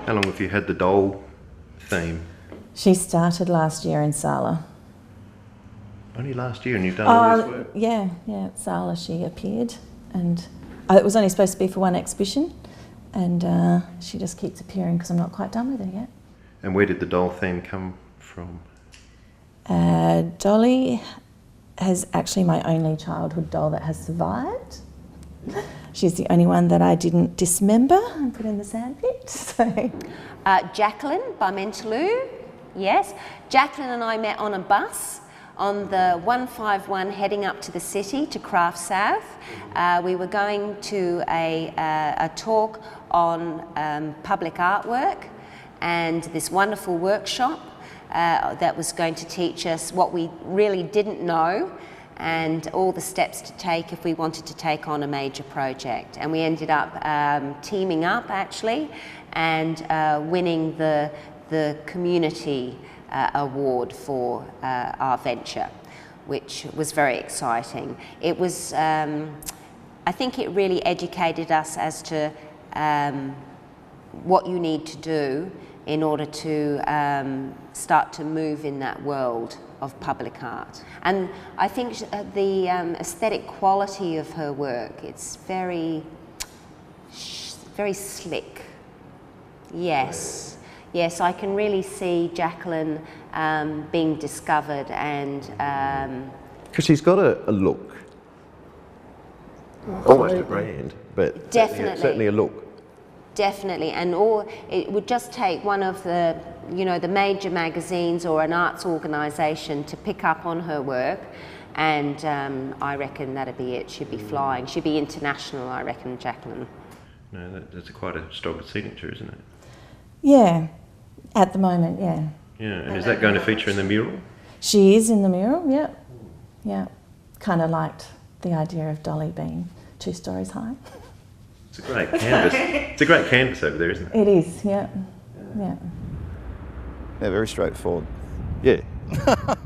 How long have you had the doll theme? She started last year in Sala. Only last year, and you've done all this work? Yeah, at Sala she appeared, and it was only supposed to be for one exhibition, and she just keeps appearing because I'm not quite done with her yet. And where did the doll theme come from? Dolly is actually my only childhood doll that has survived. She's the only one that I didn't dismember and put in the sandpit. So. Jacqueline by Mentaloo, yes. Jacqueline and I met on a bus on the 151 heading up to the city to Craft South. We were going to a talk on public artwork and this wonderful workshop that was going to teach us what we really didn't know and all the steps to take if we wanted to take on a major project. And we ended up teaming up actually and winning the community award for our venture, which was very exciting. It was, I think it really educated us as to what you need to do in order to start to move in that world of public art. And I think the aesthetic quality of her work, it's very slick. Yes, I can really see Jacqueline being discovered and... Because she's got a look, almost a brand, but certainly a look. Definitely, and it would just take one of the, the major magazines or an arts organisation to pick up on her work, and I reckon that'd be it. She'd be flying. She'd be international, I reckon, Jacqueline. No, that's quite a strong signature, isn't it? Yeah, at the moment, yeah. Yeah, and is that going to feature in the mural? She is in the mural, yeah. Kind of liked the idea of Dolly being 2 stories high. It's a great canvas. It's a great canvas over there, isn't it? It is, yeah. Yeah, very straightforward. Yeah.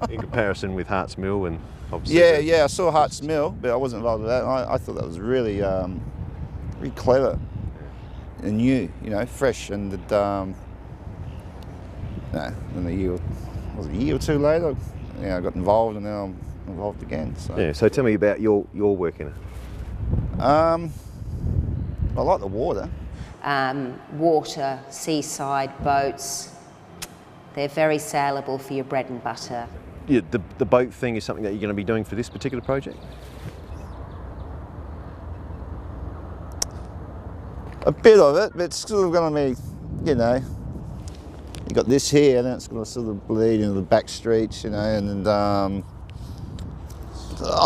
In comparison with Hart's Mill and obviously... Yeah, I saw Hart's Mill, but I wasn't involved with that. I thought that was really, really clever and new, fresh. And then a year or two later, I got involved, and now I'm involved again. So. Yeah. So tell me about your work in it. I like the water. Water, seaside, boats, they're very saleable for your bread and butter. Yeah, the boat thing is something that you're going to be doing for this particular project? A bit of it, but it's sort of going to be, you got this here, and then it's going to sort of bleed into the back streets, and I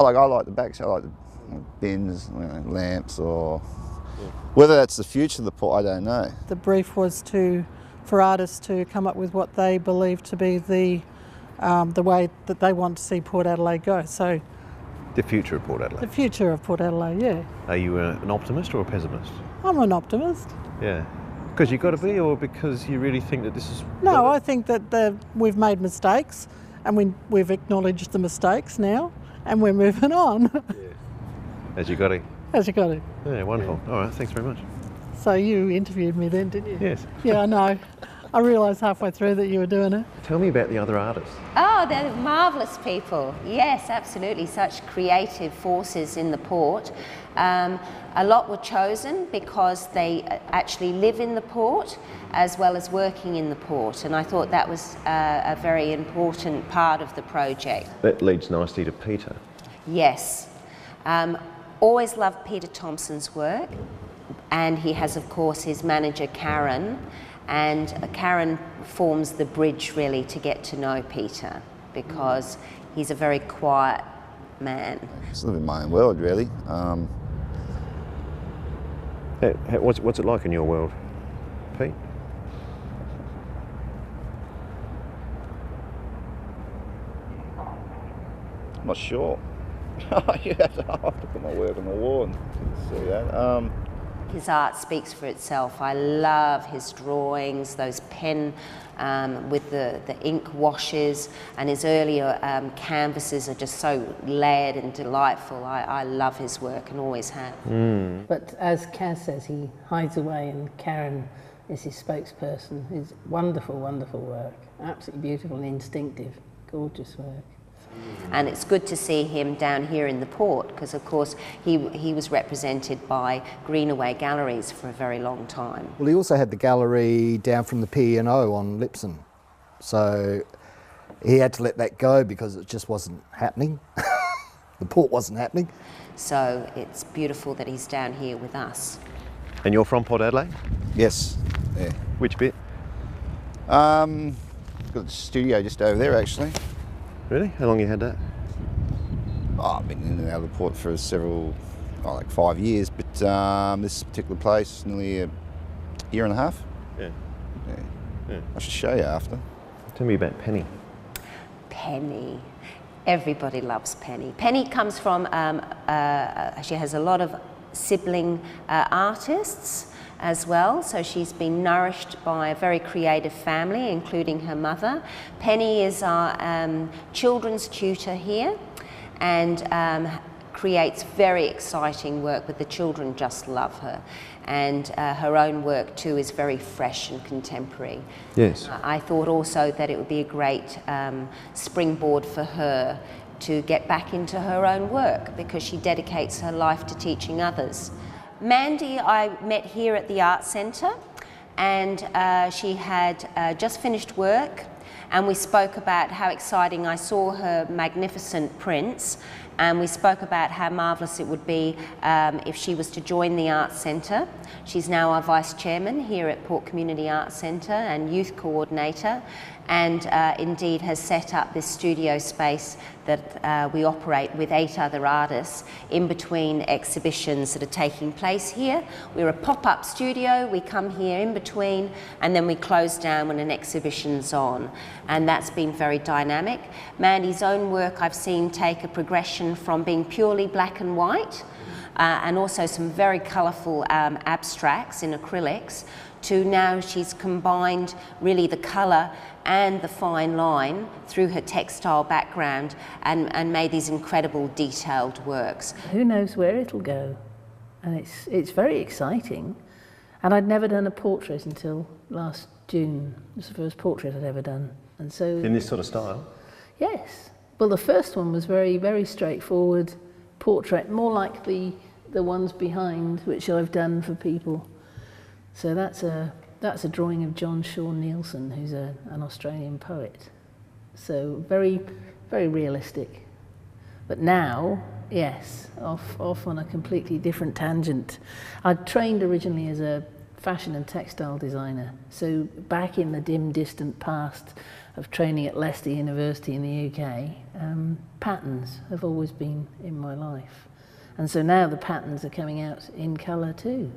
like the back, I like the bins, lamps, or... Whether that's the future of the port, I don't know. The brief was for artists to come up with what they believe to be the way that they want to see Port Adelaide go. So, the future of Port Adelaide? The future of Port Adelaide, yeah. Are you an optimist or a pessimist? I'm an optimist. Yeah. Because you've got to be, or because you really think that this is... No, I think that we've made mistakes, and we've acknowledged the mistakes now, and we're moving on. Yeah. As you got to. As you got to. Yeah, wonderful. All right, thanks very much. So you interviewed me then, didn't you? Yes. Yeah, I know. I realised halfway through that you were doing it. Tell me about the other artists. Oh, they're marvellous people. Yes, absolutely. Such creative forces in the port. A lot were chosen because they actually live in the port as well as working in the port, and I thought that was a very important part of the project. That leads nicely to Peter. Yes. Always loved Peter Thompson's work, and he has, of course, his manager Karen, and Karen forms the bridge really to get to know Peter, because he's a very quiet man. It's living in my own world, really. What's it like in your world, Pete? I'm not sure. You have to put my work on the wall and see that. His art speaks for itself. I love his drawings, those pen with the ink washes, and his earlier canvases are just so layered and delightful. I love his work and always have. But as Kaz says, he hides away, and Karen is his spokesperson. His wonderful, wonderful work. Absolutely beautiful and instinctive. Gorgeous work. And it's good to see him down here in the port because, of course, he was represented by Greenaway Galleries for a very long time. Well, he also had the gallery down from the P&O on Lipson. So he had to let that go because it just wasn't happening. The port wasn't happening. So it's beautiful that he's down here with us. And you're from Port Adelaide? Yes. Yeah. Which bit? Got the studio just over there, actually. Really? How long you had that? Oh, I've been in and out of the port for like 5 years, but this particular place, nearly a year and a half. Yeah. Yeah. I should show you after. Tell me about Penny. Penny. Everybody loves Penny. Penny comes from, she has a lot of sibling artists as well, so she's been nourished by a very creative family, including her mother. Penny is our children's tutor here and creates very exciting work, but the children just love her. And her own work too is very fresh and contemporary. Yes. I thought also that it would be a great springboard for her to get back into her own work because she dedicates her life to teaching others. Mandy I met here at the Art Centre, and she had just finished work, and we spoke about how exciting I saw her magnificent prints, and we spoke about how marvellous it would be if she was to join the Art Centre. She's now our Vice Chairman here at Port Community Arts Centre and Youth Coordinator, and indeed has set up this studio space that we operate with 8 other artists in between exhibitions that are taking place here. We're a pop-up studio, we come here in between and then we close down when an exhibition's on, and that's been very dynamic. Mandy's own work I've seen take a progression from being purely black and white and also some very colourful abstracts in acrylics to now she's combined really the colour and the fine line through her textile background and made these incredible detailed works. Who knows where it'll go? And it's very exciting. And I'd never done a portrait until last June. It was the first portrait I'd ever done. And so In this sort of style? Yes. Well, the first one was very, very straightforward portrait, more like the ones behind, which I've done for people. So that's a drawing of John Shaw Nielsen, who's an Australian poet. So very, very realistic. But now, yes, off on a completely different tangent. I trained originally as a fashion and textile designer. So back in the dim, distant past of training at Leicester University in the UK, patterns have always been in my life. And so now the patterns are coming out in colour too.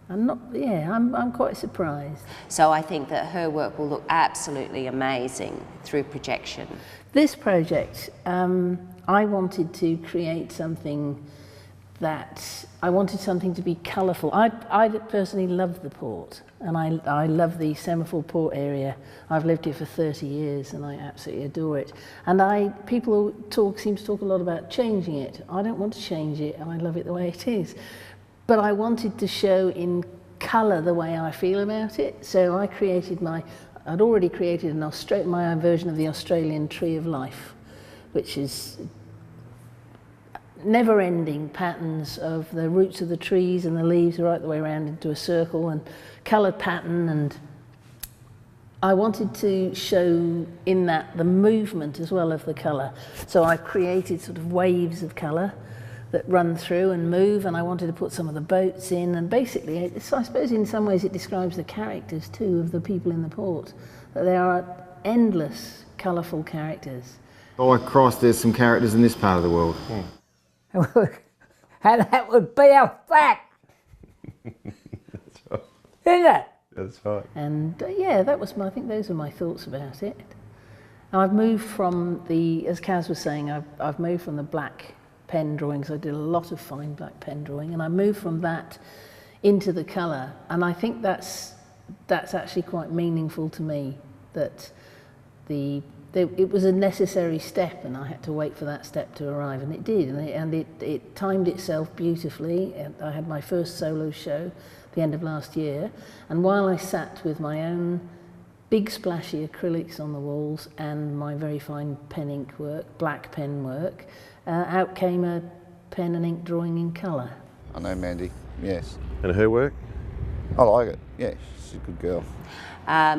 I'm quite surprised. So I think that her work will look absolutely amazing through projection. This project, I wanted to create something I wanted something to be colourful. I personally love the port, and I love the Semaphore Port area. I've lived here for 30 years and I absolutely adore it. And people seem to talk a lot about changing it. I don't want to change it, and I love it the way it is. But I wanted to show in colour the way I feel about it. So I created I'd already created my own version of the Australian Tree of Life, which is never-ending patterns of the roots of the trees and the leaves right the way around into a circle and coloured pattern. And I wanted to show in that the movement as well of the colour. So I created sort of waves of colour that run through and move, and I wanted to put some of the boats in, and basically, I suppose in some ways it describes the characters too of the people in the port, that there are endless colourful characters. Oh Christ, there's some characters in this part of the world. And that would be a fact. That's right. Isn't it? That's right. And I think those are my thoughts about it. And I've moved from as Kaz was saying, I've moved from the black pen drawings. I did a lot of fine black pen drawing, and I moved from that into the colour. And I think that's actually quite meaningful to me, that it was a necessary step, and I had to wait for that step to arrive, and it did, and it timed itself beautifully. And I had my first solo show the end of last year. And while I sat with my own big splashy acrylics on the walls and my very fine pen ink work, black pen work, out came a pen and ink drawing in colour. I know Mandy, yes. And her work? I like it, yeah, she's a good girl.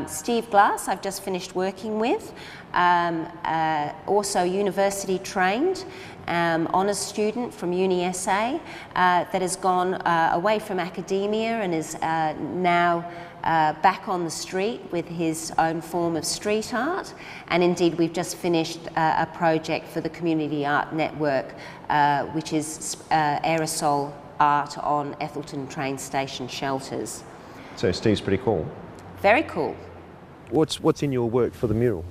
Steve Glass, I've just finished working with, also university trained, honours student from Uni SA that has gone away from academia and is now back on the street with his own form of street art. And indeed we've just finished a project for the Community Art Network, which is aerosol art on Ethelton train station shelters. So Steve's pretty cool. Very cool. What's in your work for the mural?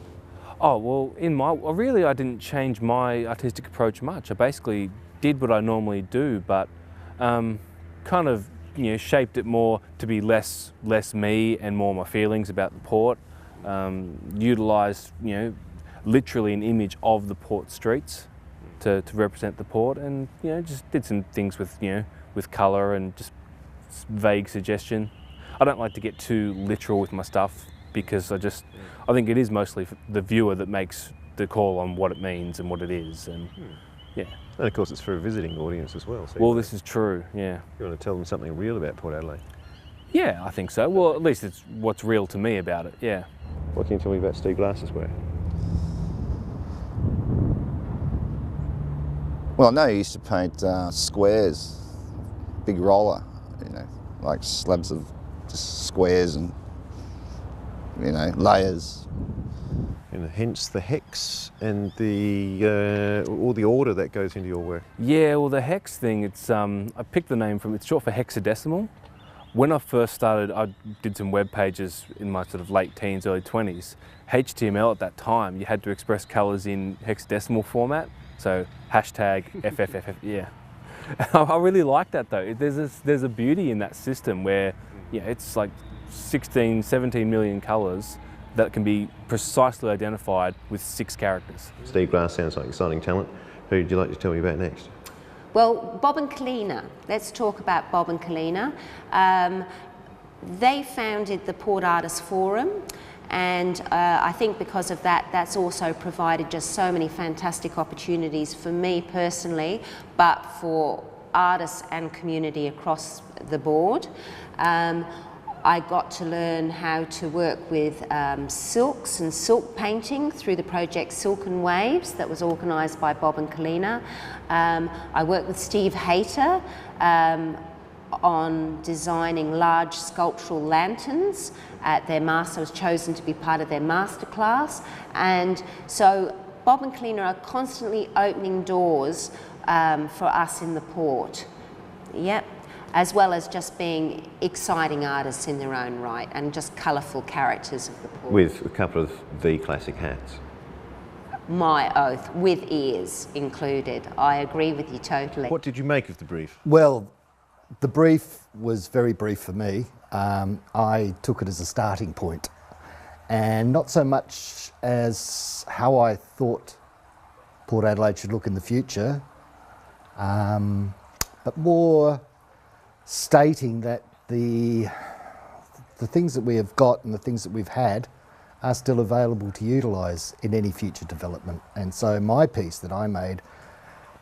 Oh, well, I didn't change my artistic approach much. I basically did what I normally do, but kind of, shaped it more to be less me and more my feelings about the port. Utilised, literally an image of the port streets to represent the port, and just did some things with with colour and just vague suggestion. I don't like to get too literal with my stuff because I think it is mostly the viewer that makes the call on what it means and what it is, and yeah. And of course it's for a visiting audience as well. So well, this is true, yeah. You want to tell them something real about Port Adelaide? Yeah, I think so. Well, at least it's what's real to me about it, yeah. What can you tell me about Steve Glass's work? Well, I know he used to paint squares, big roller, like slabs of just squares and, layers. And hence the hex and the all the order that goes into your work. Yeah, well, the hex thing, it's I picked the name from, it's short for hexadecimal. When I first started, I did some web pages in my sort of late teens, early 20s. HTML at that time, you had to express colours in hexadecimal format, so hashtag FFFF, yeah. I really like that though. There's a beauty in that system where, it's like 16, 17 million colours that can be precisely identified with 6 characters. Steve Glass sounds like exciting talent. Who would you like to tell me about next? Well, Bob and Kalina. Let's talk about Bob and Kalina. They founded the Port Artists Forum, and I think because of that, that's also provided just so many fantastic opportunities for me personally, but for artists and community across the board. I got to learn how to work with silks and silk painting through the project Silk and Waves that was organised by Bob and Kalina. I worked with Steve Hayter on designing large sculptural lanterns at their master. I was chosen to be part of their masterclass, and so Bob and Kalina are constantly opening doors for us in the port. Yep. As well as just being exciting artists in their own right and just colourful characters of the port. With a couple of the classic hats. My oath, with ears included. I agree with you totally. What did you make of the brief? Well, the brief was very brief for me. I took it as a starting point, and not so much as how I thought Port Adelaide should look in the future, but more stating that the things that we have got and the things that we've had are still available to utilise in any future development. And so my piece that I made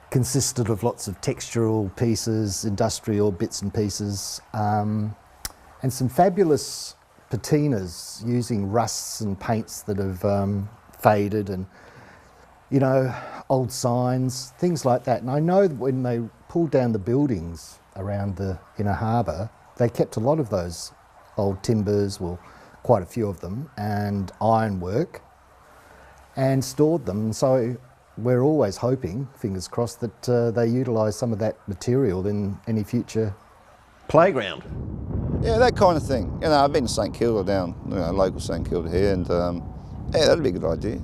consisted of lots of textural pieces, industrial bits and pieces, and some fabulous patinas using rusts and paints that have faded, and old signs, things like that. And I know that when they pulled down the buildings around the inner harbour, they kept a lot of those old timbers, well, quite a few of them, and ironwork, and stored them. And so we're always hoping, fingers crossed, that they utilise some of that material in any future playground. Yeah, that kind of thing. I've been to St Kilda down, local St Kilda here, and yeah, that'd be a good idea.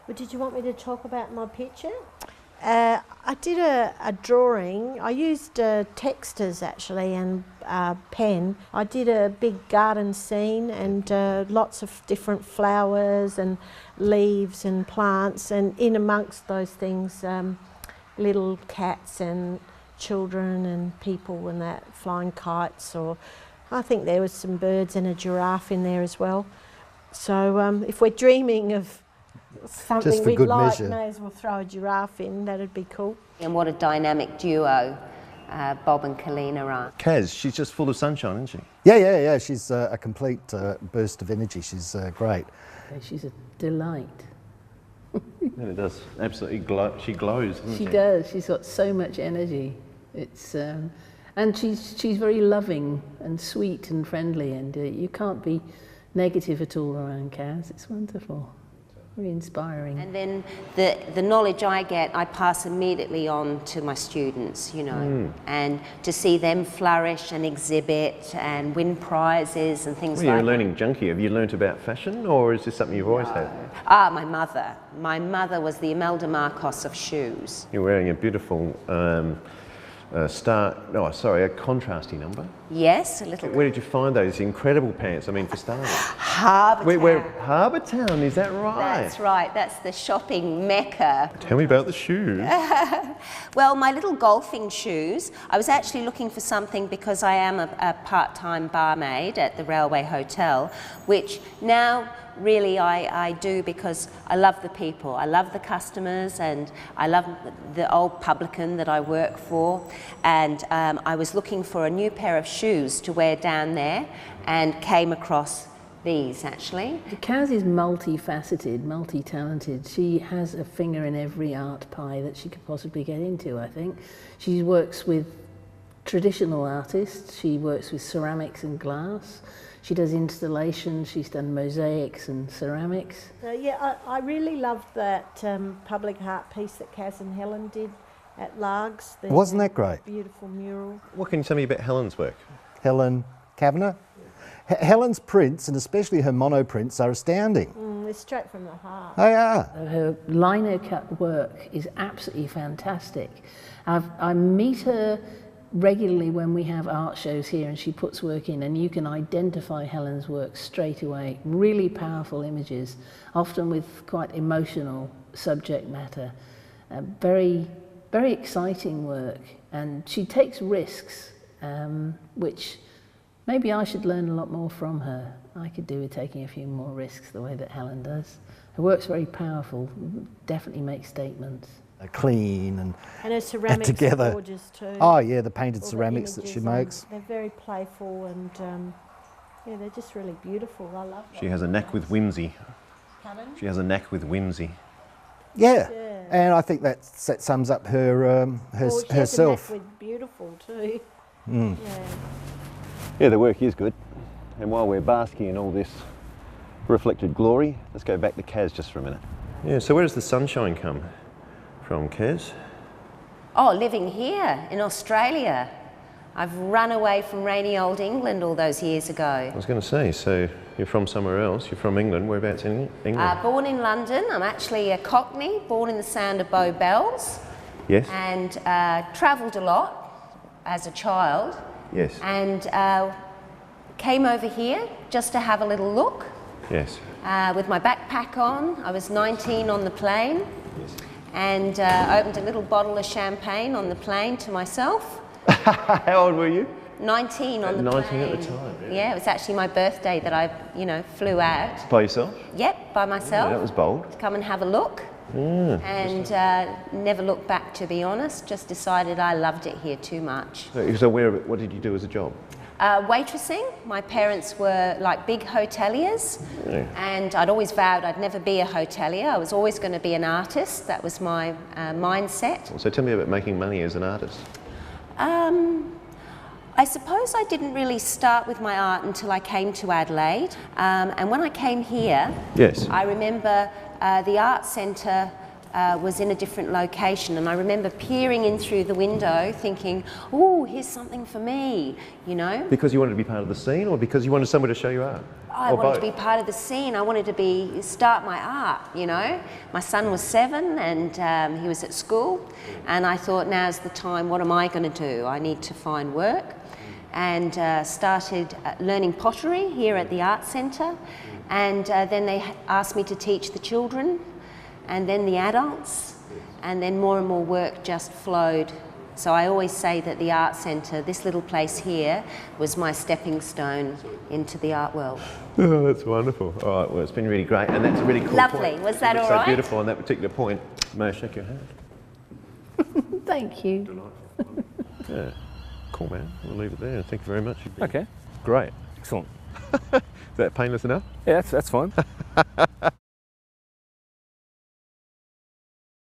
Well, did you want me to talk about my picture? I did a drawing. I used textures actually and pen. I did a big garden scene and lots of different flowers and leaves and plants, and in amongst those things little cats and children and people and that, flying kites, or I think there was some birds and a giraffe in there as well. So if we're dreaming of something we'd like, may as well throw a giraffe in, that'd be cool. And what a dynamic duo Bob and Kalina are. Kaz, she's just full of sunshine, isn't she? Yeah. She's a complete burst of energy. She's great. She's a delight. And it does absolutely glow. She glows, doesn't she? She does. She's got so much energy. It's and she's very loving and sweet and friendly, and you can't be negative at all around Kaz. It's wonderful. Very inspiring. And then the knowledge I get, I pass immediately on to my students, you know, and to see them flourish and exhibit and win prizes and things like that. You're a learning junkie. Have you learnt about fashion, or is this something you've always had? Ah, my mother. My mother was the Imelda Marcos of shoes. You're wearing a beautiful a contrasty number. Yes, a little. Where did you find those incredible pants? I mean, for starters. Harbour Town. Harbour Town, is that right? That's right, that's the shopping mecca. Tell me about the shoes. Well, my little golfing shoes, I was actually looking for something because I am a part-time barmaid at the Railway Hotel, which now really I do because I love the people, I love the customers, and I love the old publican that I work for, and I was looking for a new pair of shoes to wear down there and came across these actually. Kaz is multifaceted, multi-talented. She has a finger in every art pie that she could possibly get into, I think. She works with traditional artists, she works with ceramics and glass. She does installations, she's done mosaics and ceramics. Yeah, I really loved that public art piece that Kaz and Helen did at Largs. Wasn't that great? Beautiful mural. What can you tell me about Helen's work? Helen Kavanagh? Helen's prints, and especially her monoprints, are astounding. They're straight from the heart. They are. Her lino cut work is absolutely fantastic. I meet her regularly when we have art shows here and she puts work in, and you can identify Helen's work straight away. Really powerful images, often with quite emotional subject matter. Very, very exciting work, and she takes risks, which maybe I should learn a lot more from her. I could do with taking a few more risks the way that Helen does. Her work's very powerful, definitely makes statements. Clean and her ceramics together. Are gorgeous too. Oh yeah, the painted All ceramics that she makes. They're very playful and yeah, they're just really beautiful. I love them. She has a knack with whimsy. Pardon? She has a knack with whimsy. Yeah, and I think that sums up her herself. She has a knack with beautiful too. Mm. Yeah, the work is good. And while we're basking in all this reflected glory, let's go back to Kaz just for a minute. Yeah, so where does the sunshine come from, Kaz? Oh, living here in Australia. I've run away from rainy old England all those years ago. I was going to say, so you're from somewhere else, you're from England, whereabouts in England? Born in London, I'm actually a Cockney, born in the sound of Bow Bells. Yes. And travelled a lot as a child. Yes. And came over here just to have a little look. Yes. With my backpack on. I was 19 on the plane. Yes. And opened a little bottle of champagne on the plane to myself. How old were you? 19 on the 19 plane. at the time. Yeah, it was actually my birthday that I, flew out. By yourself? Yep, by myself. Yeah, that was bold. To come and have a look. And never looked back, to be honest. Just decided I loved it here too much. So what did you do as a job? Waitressing. My parents were like big hoteliers, and I'd always vowed I'd never be a hotelier. I was always going to be an artist. That was my mindset. So tell me about making money as an artist. I suppose I didn't really start with my art until I came to Adelaide. And when I came here, yes, I remember the art centre was in a different location, and I remember peering in through the window thinking, oh, here's something for me, Because you wanted to be part of the scene, or because you wanted somewhere to show your art? I wanted to be part of the scene. I wanted to start my art, My son was 7 and he was at school, and I thought, now's the time, what am I going to do? I need to find work, and started learning pottery here at the art centre, and then they asked me to teach the children and then the adults, and then more and more work just flowed So I always say that the art centre, this little place here, was my stepping stone into the art world. Oh, that's wonderful. All right, well, it's been really great, and that's a really cool Lovely. point. Was that It's all so right? beautiful on that particular point. May I shake your hand? Thank you. Yeah, cool, man. We'll leave it there. Thank you very much. Okay. Great. Excellent. Is that painless enough? Yeah, that's fine.